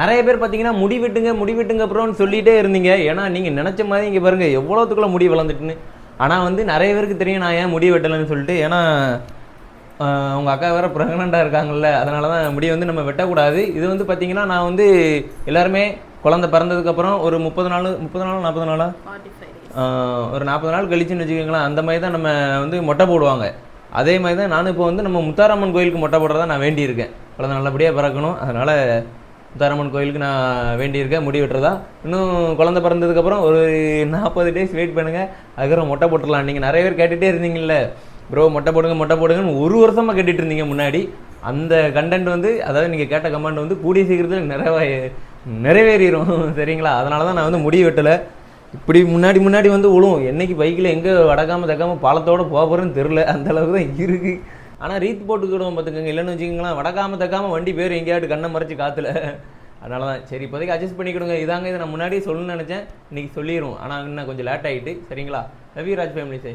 நிறைய பேர் பார்த்தீங்கன்னா முடி வெட்டுங்க அப்புறம்னு சொல்லிகிட்டே இருந்தீங்க. ஏன்னா நீங்கள் நினச்ச மாதிரி இங்கே பாருங்கள் எவ்வளோத்துக்குள்ள முடி வளர்ந்துட்டுன்னு. ஆனால் வந்து நிறைய பேருக்கு தெரியும் நான் ஏன் முடி வெட்டலைன்னு சொல்லிட்டு. ஏன்னா உங்கள் அக்கா வேறு ப்ரெக்னெண்ட்டாக இருக்காங்கல்ல, அதனால தான் முடி வந்து நம்ம வெட்டக்கூடாது. இது வந்து பார்த்தீங்கன்னா நான் வந்து எல்லாருமே குழந்தை பிறந்ததுக்கப்புறம் ஒரு 40 நாள் 40 நாளா ஒரு 40 நாள் கழிச்சுன்னு வச்சுக்கோங்களேன், அந்த மாதிரி தான் நம்ம வந்து மொட்டை போடுவாங்க. அதே மாதிரி தான் நானும் இப்போ வந்து நம்ம முத்தாரம்மன் கோயிலுக்கு மொட்டை போடுறதா நான் வேண்டியிருக்கேன். குழந்தை நல்லபடியாக பிறக்கணும், அதனால் முத்தாரம்மன் கோயிலுக்கு நான் வேண்டியிருக்கேன் முடி வெட்டுறதா. இன்னும் குழந்தை பிறந்ததுக்கப்புறம் ஒரு 40 டேஸ் வெயிட் பண்ணுங்கள், அதுக்கப்புறம் மொட்டை போட்டுடலாம். நீங்கள் நிறைய பேர் கேட்டுகிட்டே இருந்தீங்கல்ல, ப்ரோ மொட்டை போடுங்கன்னு ஒரு வருஷமாக கேட்டுட்டு இருந்தீங்க முன்னாடி. அந்த கண்டென்ட் வந்து, அதாவது நீங்கள் கேட்ட கமெண்ட் வந்து கூடிய சீக்கிரத்தில் நிறைவேறிடும் சரிங்களா? அதனால தான் நான் வந்து முடி வெட்டலை. இப்படி முன்னாடி வந்து விழுவும். என்னைக்கு பைக்கில் எங்கே வடக்காமல் தக்காமல் பாலத்தோடு போக போகிறேன்னு தெரில, அந்தளவுக்கு தான் இருக்குது. ஆனால் ரீத் போட்டுக்கிடுவோம் பார்த்துக்கோங்க, இல்லைன்னு வச்சுக்கோங்களேன் வடக்காமல் தக்காமல் வண்டி பேர் எங்கேயாவது கண்ணை மறைச்சி காற்றுல. அதனால தான் சரி இப்போதைக்கு அட்ஜஸ்ட் பண்ணிக்கிடுங்க. இதை நான் முன்னாடியே சொல்லணும்னு நினச்சேன், இன்றைக்கி சொல்லிடுவோம். ஆனால் இன்னும் கொஞ்சம் லேட் ஆகிட்டு சரிங்களா? Love you Raj family psi.